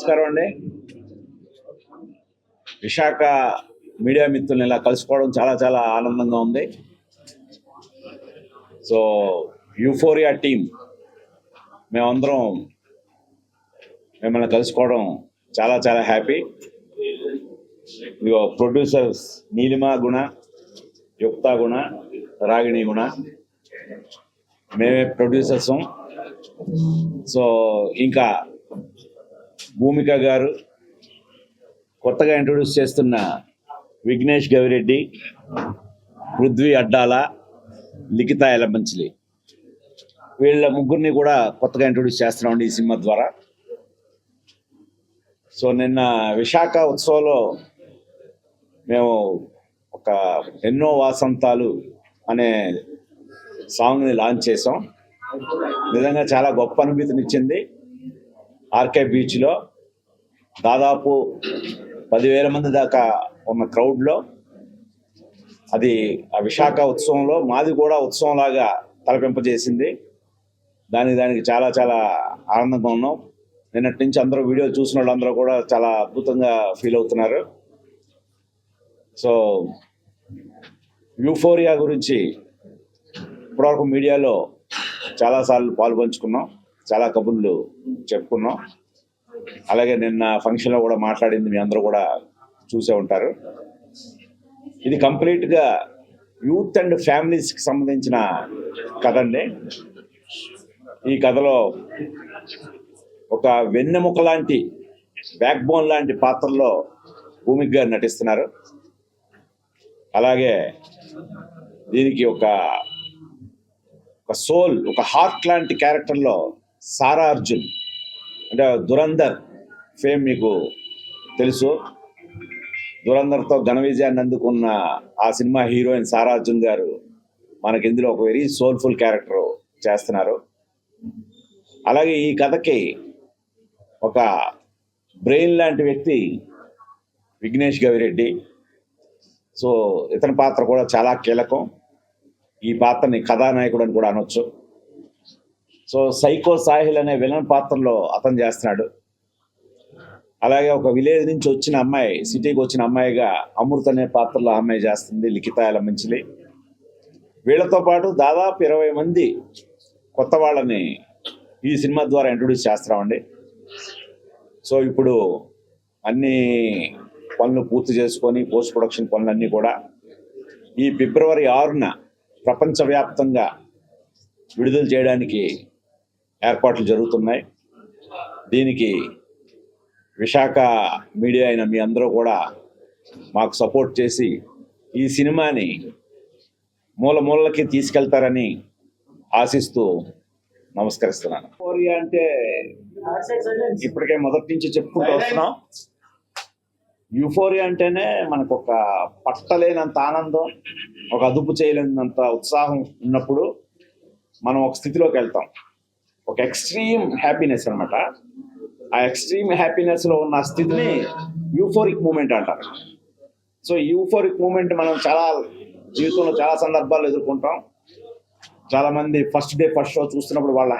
నమస్కారం అండి. విశాఖ మీడియా మిత్రుల్ని ఇలా కలుసుకోవడం చాలా చాలా ఆనందంగా ఉంది. సో యూఫోరియా టీం మేమందరం మిమ్మల్ని కలుసుకోవడం చాలా చాలా హ్యాపీ. ప్రొడ్యూసర్స్ నీలిమా గుణ, యుక్తా గుణ, రాగిణి గుణ, మేమే ప్రొడ్యూసర్స్. సో ఇంకా భూమిక గారు, కొత్తగా ఇంట్రొడ్యూస్ చేస్తున్న విఘ్నేష్ గవిరెడ్డి, పృథ్వీ అడ్డాల, లిఖిత ఎలమంచిలి, వీళ్ళ ముగ్గురిని కూడా కొత్తగా ఇంట్రొడ్యూస్ చేస్తున్నామండి ఈ సినిమా ద్వారా. సో నిన్న విశాఖ ఉత్సవంలో మేము ఒక ఎన్నో వాసంతాలు అనే సాంగ్ని లాంచ్ చేసాం. నిజంగా చాలా గొప్ప అనుభూతినిచ్చింది. ఆర్కే బీచ్లో దాదాపు 10,000 మంది దాకా ఉన్న క్రౌడ్లో అది ఆ విశాఖ ఉత్సవంలో మాది కూడా ఉత్సవంలాగా తలపింపజేసింది. దానికి చాలా చాలా ఆనందంగా ఉన్నాం. నిన్నటి నుంచి అందరూ వీడియోలు చూసిన వాళ్ళందరూ కూడా చాలా అద్భుతంగా ఫీల్ అవుతున్నారు. సో యూఫోరియా గురించి ఇప్పటివరకు మీడియాలో చాలాసార్లు పాల్పంచుకున్నాం, చాలా కబుర్లు చెప్పుకున్నాం. అలాగే నిన్న ఫంక్షన్లో కూడా మాట్లాడింది మీ అందరూ కూడా చూసే ఉంటారు. ఇది కంప్లీట్గా యూత్ అండ్ ఫ్యామిలీస్కి సంబంధించిన కథ అండి. ఈ కథలో ఒక వెన్నెముక లాంటి, బ్యాక్ బోన్ లాంటి పాత్రలో భూమిక గారు నటిస్తున్నారు. అలాగే దీనికి ఒక సోల్, ఒక హార్ట్ లాంటి క్యారెక్టర్లో సారా అర్జున్, అంటే దురంధర్ ఫేమ్ మీకు తెలుసు. దురంధర్తో ఘన విజయాన్ని అందుకున్న ఆ సినిమా హీరోయిన్ సారా అర్జున్ గారు మనకి ఇందులో ఒక వెరీ సోల్ఫుల్ క్యారెక్టర్ చేస్తున్నారు. అలాగే ఈ కథకి ఒక బ్రెయిన్ లాంటి వ్యక్తి విఘ్నేష్ గవిరెడ్డి. సో ఇతని పాత్ర కూడా చాలా కీలకం. ఈ పాత్రని కథానాయకుడు అని కూడా అనొచ్చు. సో సైకో సాహిల్ అనే విలన్ పాత్రలో అతను చేస్తున్నాడు. అలాగే ఒక విలేజ్ నుంచి వచ్చిన అమ్మాయి, సిటీకి వచ్చిన అమ్మాయిగా అమృత అనే పాత్రలో అమ్మాయి చేస్తుంది లిఖిత ఎలమంచిలి. వీళ్ళతో పాటు దాదాపు 20 మంది కొత్త వాళ్ళని ఈ సినిమా ద్వారా ఇంట్రొడ్యూస్ చేస్తున్నామండి. సో ఇప్పుడు అన్ని పనులు పూర్తి చేసుకొని పోస్ట్ ప్రొడక్షన్ పనులన్నీ కూడా ఈ ఫిబ్రవరి 6న ప్రపంచవ్యాప్తంగా విడుదల చేయడానికి ఏర్పాట్లు జరుగుతున్నాయి. దీనికి విశాఖ మీడియా అయిన మీ అందరూ కూడా మాకు సపోర్ట్ చేసి ఈ సినిమాని మూలకి తీసుకెళ్తారని ఆశిస్తూ నమస్కరిస్తున్నాను. యూఫోరియా అంటే ఇప్పటికే మొదటి నుంచి చెప్పుకుంటూ వస్తున్నాం. యూఫోరియా అంటేనే మనకు ఒక పట్టలేనంత ఆనందం, ఒక అదుపు చేయలేనంత ఉత్సాహం ఉన్నప్పుడు మనం ఒక స్థితిలోకి వెళ్తాం. ఒక ఎక్స్ట్రీమ్ హ్యాపీనెస్ అనమాట. ఆ ఎక్స్ట్రీమ్ హ్యాపీనెస్లో ఉన్న స్థితిని యూఫోరిక్ మూమెంట్ అంటారు. సో యూఫోరిక్ మూమెంట్ మనం చాలా జీవితంలో చాలా సందర్భాల్లో ఎదుర్కొంటాం. చాలామంది ఫస్ట్ డే ఫస్ట్ షో చూస్తున్నప్పుడు వాళ్ళ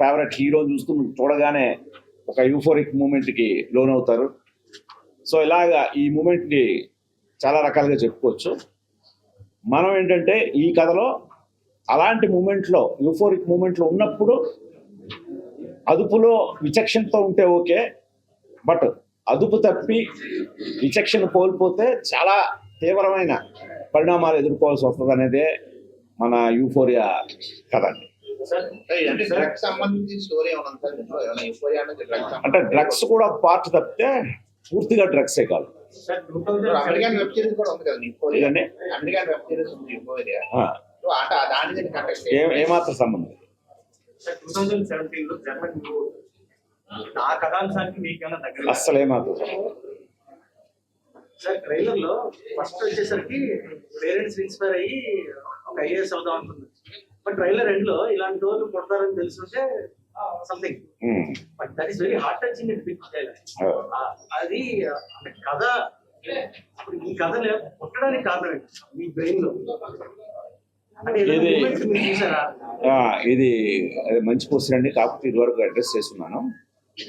ఫేవరెట్ హీరోని చూడగానే ఒక యూఫోరిక్ మూమెంట్కి లోనవుతారు. సో ఇలాగా ఈ మూమెంట్ని చాలా రకాలుగా చెప్పుకోవచ్చు. మనం ఏంటంటే ఈ కథలో అలాంటి మూమెంట్లో, యూఫోరిక్ మూమెంట్లో ఉన్నప్పుడు అదుపులో విచక్షణతో ఉంటే ఓకే, బట్ అదుపు తప్పి విచక్షణ కోల్పోతే చాలా తీవ్రమైన పరిణామాలు ఎదుర్కోవాల్సి వస్తుంది అనేదే మన యూఫోరియా కథ. అంటే డ్రగ్స్ కూడా పార్ట్ తప్పితే పూర్తిగా డ్రగ్సే కాదు. ఏమాత్రం సంబంధం. అస్సలు ఏమాత్రం సార్ ట్రైలర్ లో ఫస్ట్ వచ్చేసరికి పేరెంట్స్ ఇన్స్పైర్ అయ్యి ఒక ఐఏఎస్ అవుదాం అనుకున్నారు. బట్ ట్రైలర్ ఎండ్ లో ఇలాంటి రోజులు కొడతారని తెలుసుంటే something, but that is very heart touching and big trailer. అది కథ, అప్పుడు ఈ కథ కొట్టడానికి కారణం ఏంటి మీ బ్రెయిన్ లో? ఇది మంచి క్వశ్చన్ అండి. కాకపోతే ఇదివరకు అడ్రస్ చేస్తున్నాను.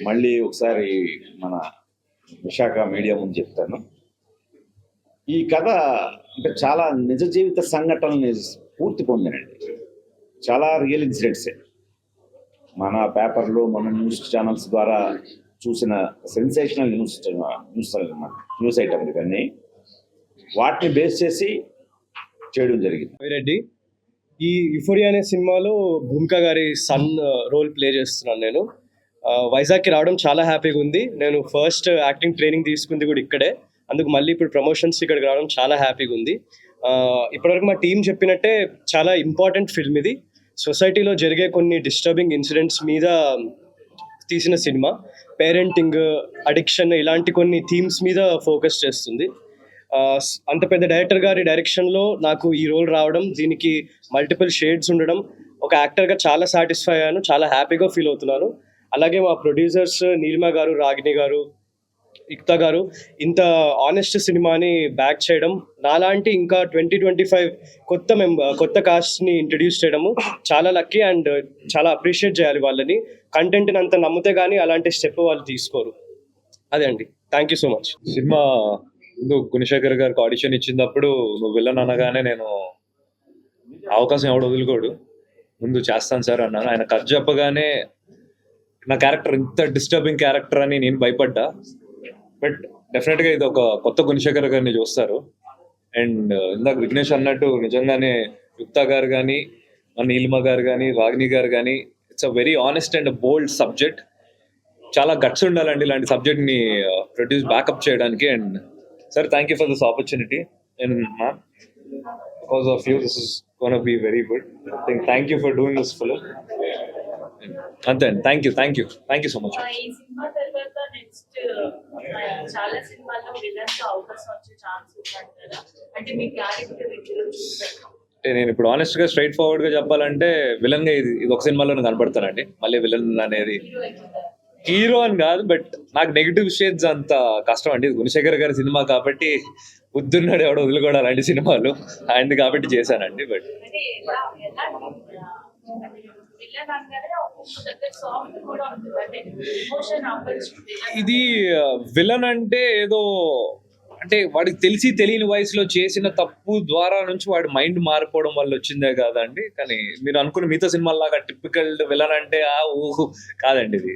మళ్ళీ ఒకసారి మన విశాఖ మీడియా ముందు చెప్తాను. ఈ కథ అంటే చాలా నిజ జీవిత సంఘటనల్ని పూర్తి పొందినండి. చాలా రియల్ ఇన్సిడెంట్సే. మన పేపర్లు, మన న్యూస్ ఛానల్స్ ద్వారా చూసిన సెన్సేషనల్ న్యూస్ ఐటమ్ ఇవన్నీ వాటిని బేస్ చేసి చేయడం జరిగింది. రెడ్డి, ఈ యుఫోరియా అనే సినిమాలో భూమిక గారి సన్ రోల్ ప్లే చేస్తున్నాను నేను. వైజాగ్కి రావడం చాలా హ్యాపీగా ఉంది. నేను ఫస్ట్ యాక్టింగ్ ట్రైనింగ్ తీసుకుంది కూడా ఇక్కడే, అందుకు మళ్ళీ ఇప్పుడు ప్రమోషన్స్ ఇక్కడికి రావడం చాలా హ్యాపీగా ఉంది. ఇప్పటివరకు మా టీం చెప్పినట్టే చాలా ఇంపార్టెంట్ ఫిల్మ్ ఇది. సొసైటీలో జరిగే కొన్ని డిస్టర్బింగ్ ఇన్సిడెంట్స్ మీద తీసిన సినిమా. పేరెంటింగ్, అడిక్షన్ ఇలాంటి కొన్ని థీమ్స్ మీద ఫోకస్ చేస్తుంది. అంత పెద్ద డైరెక్టర్ గారి డైరెక్షన్లో నాకు ఈ రోల్ రావడం, దీనికి మల్టిపుల్ షేడ్స్ ఉండడం, ఒక యాక్టర్గా చాలా సాటిస్ఫై అయ్యాను, చాలా హ్యాపీగా ఫీల్ అవుతున్నాను. అలాగే మా ప్రొడ్యూసర్స్ నీలిమ గారు, రాగిణి గారు, ఇక్తా గారు ఇంత ఆనెస్ట్ సినిమాని బ్యాక్ చేయడం, నాలాంటి ఇంకా 20-25 కొత్త కాస్ట్ని ఇంట్రడ్యూస్ చేయడము చాలా లక్కీ అండ్ చాలా అప్రిషియేట్ చేయాలి వాళ్ళని. కంటెంట్ని అంత నమ్మితే కానీ అలాంటి స్టెప్ వాళ్ళు తీసుకోరు. అదే అండి, thank you so much. Cinema ముందు గుణశేఖర్ గారికి ఆడిషన్ ఇచ్చినప్పుడు నువ్వు విలన్ అనగానే నేను అవకాశం ఎవడు వదులుకోడు, ముందు చేస్తాను సార్ అన్నాను. ఆయన కథ చెప్పగానే నా క్యారెక్టర్ ఇంత డిస్టర్బింగ్ క్యారెక్టర్ అని నేను భయపడ్డా. బట్ డెఫినెట్గా ఇది ఒక కొత్త గుణశేఖర్ గారిని చూస్తారు. అండ్ ఇందాక విఘ్నేష్ అన్నట్టు నిజంగానే యుక్తా గారు కానీ, నీలిమ గారు కానీ, రాగిణి గారు కానీ, it's a very honest and bold subject. చాలా గట్స్ ఉండాలండి ఇలాంటి సబ్జెక్ట్ని ప్రొడ్యూస్ బ్యాకప్ చేయడానికి. And sir, thank you for this opportunity. And ma'am, because of you this is gonna be very good. Thank you for doing this film. అంతే అండి, thank you so much. ఈ cinema తర్వాత next చాలా సినిమాల్లో villain గా అవకాశం వచ్చే chance ఉందంటారా? అంటే మీ క్యారెక్టర్ ఇందులో చూసారు. నేను ఇప్పుడు ఆనెస్ట్ గా స్ట్రైట్ ఫార్వర్డ్ గా చెప్పాలంటే విలన్ గా ఇది ఒక సినిమాలో కనపడతానండి. మళ్ళీ విలన్ అనేది హీరో అని కాదు, బట్ నాకు నెగిటివ్ షేడ్స్ అంత కష్టం అండి. ఇది గుణశేఖర్ గారి సినిమా కాబట్టి బుద్ధున్నాడు ఎవడో వదులుకోవడం అలాంటి సినిమాలు ఆయనది కాబట్టి చేశానండి. బట్ ఇది విలన్ అంటే ఏదో అంటే వాడికి తెలిసి తెలియని వయసులో చేసిన తప్పు ద్వారా నుంచి వాడి మైండ్ మారిపోవడం వల్ల వచ్చిందే కాదండి. కానీ మీరు అనుకున్న మిగతా సినిమాలాగా టిపికల్ విలన్ అంటే ఊహు కాదండి. ఇది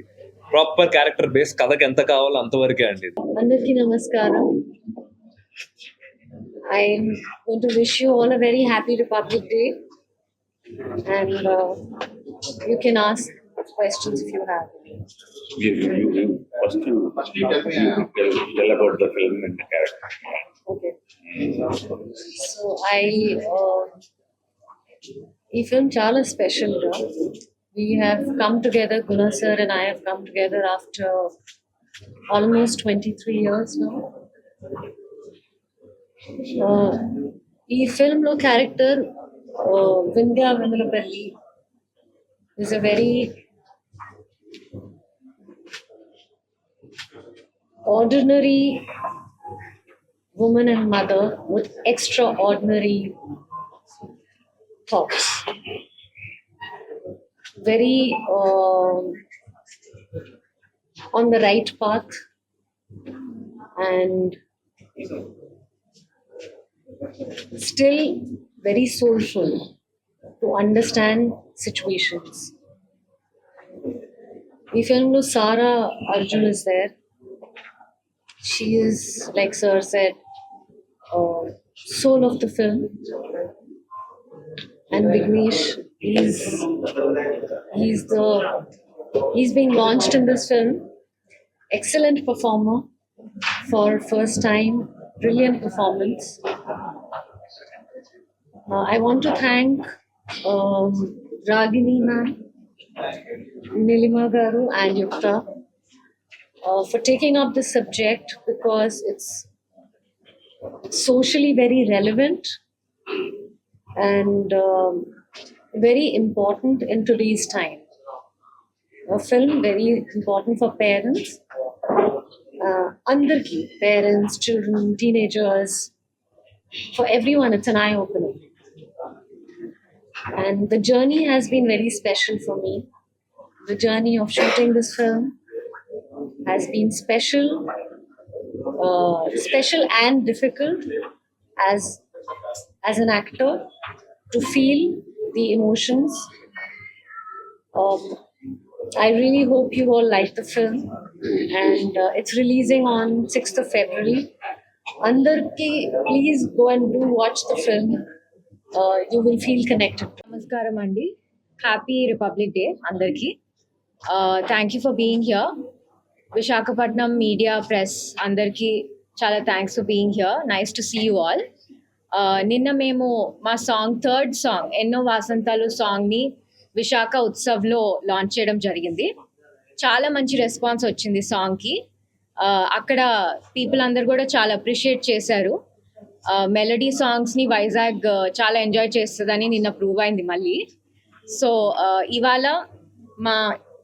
ప్రాపర్ క్యారెక్టర్ బేస్, కథకి ఎంత కావాలో అంతవరకే అండి. అందరికీ నమస్కారం. I'm going to wish you all a very happy Republic Day, and you can ask questions if you have. First you tell about the film and the character. Okay. So ఈ film చాలా special. We have come together, Guna sir and I have come together after almost 23 years now. ఈ ఫిల్మ్లో character Vindhya Vemulapalli is a very ordinary woman and mother with extraordinary thoughts. Very on the right path and still very soulful to understand situations. The film no Sara Arjun is there. She is, like sir said, soul of the film. And Vignesh, he's being launched in this film. Excellent performer for first time, brilliant performance. I want to thank Ragini ma'am, Nilima garu and Yukta for taking up this subject because it's socially very relevant and very important in today's time. A film very important for parents, andarki, parents, children, teenagers, for everyone. It's an eye-opener. And the journey has been very special for me. The journey of shooting this film, has been special and difficult as an actor to feel the emotions. I really hope you all like the film, and it's releasing on 6th of February. Andarki, please go and do watch the film. You will feel connected. నమస్కారం అండి, happy republic day అందరికీ. Thank you for being here. Visakhapatnam media press అందరికీ చాలా thanks for being here. Nice to see you all. నిన్న మేము మా third song ఎన్నో వాసంతాలు సాంగ్ని విశాఖ ఉత్సవ్లో లాంచ్ చేయడం జరిగింది. చాలా మంచి రెస్పాన్స్ వచ్చింది సాంగ్కి. అక్కడ పీపుల్ అందరు కూడా చాలా అప్రిషియేట్ చేశారు. మెలడీ సాంగ్స్ని వైజాగ్ చాలా ఎంజాయ్ చేస్తుందని నిన్న ప్రూవ్ అయింది మళ్ళీ. సో ఇవాళ మా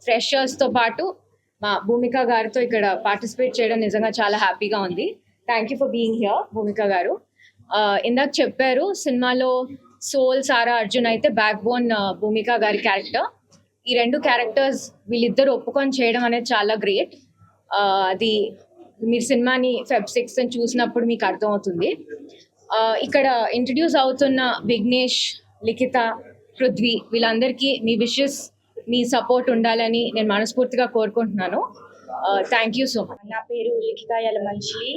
ఫ్రెషర్స్తో పాటు మా భూమిక గారితో ఇక్కడ పార్టిసిపేట్ చేయడం నిజంగా చాలా హ్యాపీగా ఉంది. Thank you for being here Bhumika garu. ఇందాక చెప్పారు సినిమాలో సోల్ సారా అర్జున్ అయితే బ్యాక్ బోన్ భూమిక గారి క్యారెక్టర్. ఈ రెండు క్యారెక్టర్స్ వీళ్ళిద్దరు ఒప్పుకొని చేయడం అనేది చాలా గ్రేట్. అది మీరు సినిమాని Feb 6 అని చూసినప్పుడు మీకు అర్థమవుతుంది. ఇక్కడ ఇంట్రడ్యూస్ అవుతున్న విఘ్నేష్, లిఖిత, పృథ్వీ వీళ్ళందరికీ మీ విషెస్, మీ సపోర్ట్ ఉండాలని నేను మనస్ఫూర్తిగా కోరుకుంటున్నాను. Thank you so much. నా పేరు లిఖిత యలమంచిలి.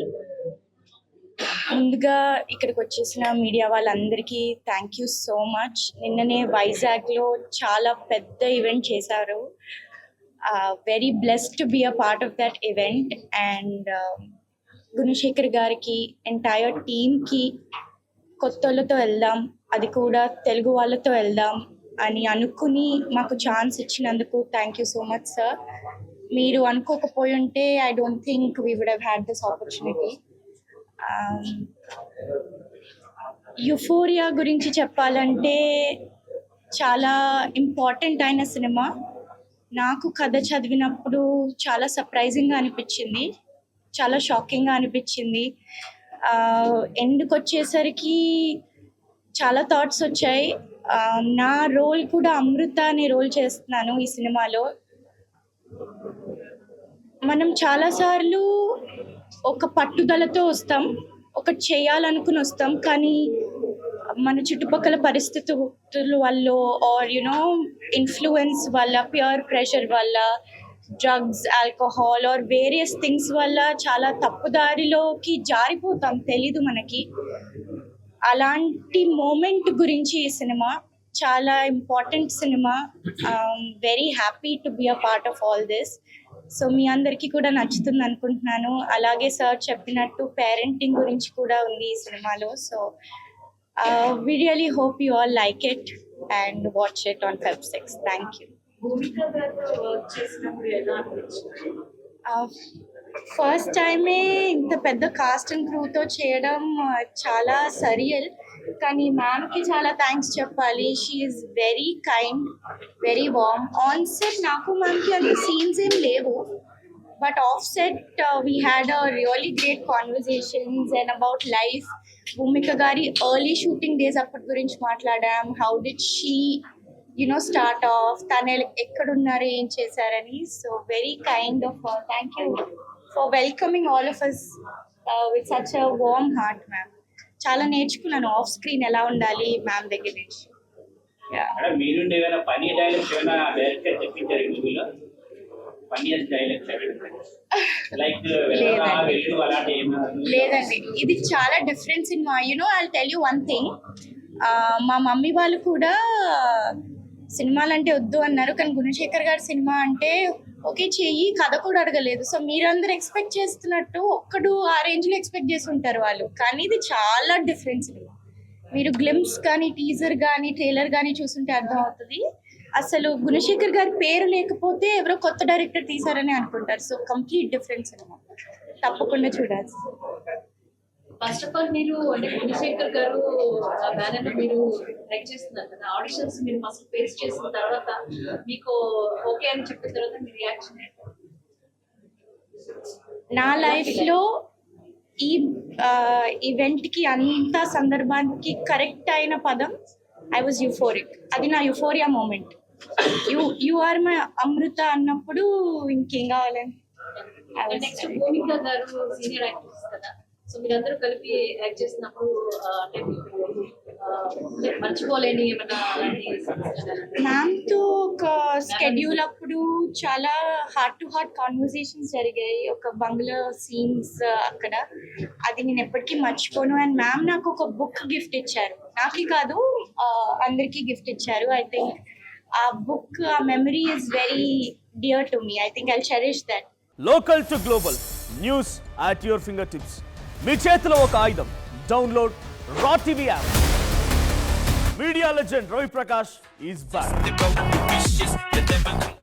ముందుగా ఇక్కడికి వచ్చేసిన మీడియా వాళ్ళందరికీ థ్యాంక్ యూ సో మచ్. నిన్ననే వైజాగ్లో చాలా పెద్ద ఈవెంట్ చేశారు. Very blessed to be a part of that event. And Gunasekhar గారికి, ఎంటైర్ టీమ్కి కొత్తోళ్ళతో వెళ్దాం, అది కూడా తెలుగు వాళ్ళతో వెళ్దాం అని అనుకుని మాకు ఛాన్స్ ఇచ్చినందుకు thank you so much sir. మీరు అనుకోకపోయి ఉంటే I don't think we would have had this opportunity. Euphoria గురించి చెప్పాలంటే చాలా ఇంపార్టెంట్ అయిన సినిమా. నాకు కథ చదివినప్పుడు చాలా సర్ప్రైజింగ్గా అనిపించింది, చాలా షాకింగ్గా అనిపించింది. ఎండ్కి వచ్చేసరికి చాలా థాట్స్ వచ్చాయి. నా రోల్ కూడా అమృత అనే రోల్ చేస్తున్నాను ఈ సినిమాలో. మనం చాలాసార్లు ఒక పట్టుదలతో వస్తాం, ఒకటి చేయాలనుకుని వస్తాం, కానీ మన చుట్టుపక్కల పరిస్థితుల వల్ల ఆర్ యునో ఇన్ఫ్లుయెన్స్ వల్ల, పియర్ ప్రెషర్ వల్ల, drugs, alcohol or various things వల్ల చాలా తప్పుదారిలోకి జారిపోతాం, తెలీదు మనకి. అలాంటి మూమెంట్ గురించి ఈ సినిమా చాలా ఇంపార్టెంట్ సినిమా. Very happy to be a part of all this. So మీ అందరికీ కూడా నచ్చుతుంది అనుకుంటున్నాను. అలాగే సార్ చెప్పినట్టు పేరెంటింగ్ గురించి కూడా ఉంది ఈ సినిమాలో. So we really hope you all like it and watch it on Feb 6. Thank you. భూమిక గారితో వర్క్ చేసినప్పుడు ఎలా అనిపించింది? ఫస్ట్ టైమే ఇంత పెద్ద కాస్ట్ అండ్ క్రూతో చేయడం చాలా సరియల్. కానీ మ్యామ్కి చాలా థ్యాంక్స్ చెప్పాలి. She is very kind, very warm. On set నాకు మ్యామ్కి అంత సీన్స్ ఏం లేవు, but off set we had a really great conversations and about life. Bhumika గారి ఎర్లీ షూటింగ్ డేస్ అప్పటి గురించి మాట్లాడాం. How did she start off, తను ఎక్కడున్నారు, ఏం చేశారని. So very kind of her. Thank you for welcoming all of us with such a warm heart ma'am. చాలా నేర్చుకున్నాను ఆఫ్ స్క్రీన్ ఎలా ఉండాలి మ్యామ్ దగ్గర నుంచి. మీరు ఏమైనా ఫన్నీ డైలాగ్స్ ఏమైనా డైరెక్ట్గా చెప్పించారు ఈ మూవీలో? ఫన్నీయెస్ట్ డైలాగ్స్ లైక్ వెళ్ళు అలాంటి లేదండి, ఇది చాలా different cinema. I'll tell you one thing. మా మమ్మీ వాళ్ళు కూడా సినిమాలు అంటే వద్దు అన్నారు, కానీ గుణశేఖర్ గారి సినిమా అంటే ఓకే చెయ్యి, కథ కూడా అడగలేదు. సో మీరందరూ ఎక్స్పెక్ట్ చేస్తున్నట్టు ఒక్కడు ఆ రేంజ్లో ఎక్స్పెక్ట్ చేసి ఉంటారు వాళ్ళు, కానీ ఇది చాలా డిఫరెంట్ సినిమా. మీరు గ్లిమ్స్ కానీ, టీజర్ కానీ, ట్రైలర్ కానీ చూస్తుంటే అర్థం అవుతుంది. అసలు గుణశేఖర్ గారి పేరు లేకపోతే ఎవరో కొత్త డైరెక్టర్ తీసారని అనుకుంటారు. సో కంప్లీట్ డిఫరెంట్ సినిమా, తప్పకుండా చూడాలి. ఫస్ట్ ఆఫ్ ఆల్ మీరు అంటే గుణశేఖర్ గారు బ్యానర్ మీరు ట్రై చేస్తున్నారు కదా, ఆడిషన్స్ మీరు ఫస్ట్ ఫేస్ చేసిన తర్వాత మీకు ఓకే అని చెప్పిన తర్వాత మీ రియాక్షన్ ఏంటి? నా లైఫ్లో ఈ ఈవెంట్కి అంత సందర్భానికి కరెక్ట్ అయిన పదం ఐ వాజ్ యూఫోరిక్. అది నా euphoria moment. You are my Amrita అన్నప్పుడు ఇంకేం కావాలని I was next very- Bhumika garu senior actors కదా, సో మీరందరూ కలిపి యాక్ట్ చేసినప్పుడు అంటే మీకు అంటే మర్చిపోలేని ఏమైనా అలాంటి సమస్యలు మ్యామ్తో ఒక స్కెడ్యూల్ అప్పుడు చాలా హార్ట్ టు హార్ట్ కాన్వర్సేషన్స్ జరిగాయి, ఒక బంగ్లా సీన్స్ అక్కడ, అది నేను ఎప్పటికీ మర్చిపోను. అండ్ మ్యామ్ నాకు ఒక బుక్ గిఫ్ట్ ఇచ్చారు, నాకే కాదు అందరికీ గిఫ్ట్ ఇచ్చారు. ఐ థింక్ ఆ బుక్, ఆ memory is very dear to me. I think I cherish that. Local to global news at your finger tips, మీ చేతిలో ఒక ఆయుధం. Download Raw TV app. Media legend Ravi Prakash is back.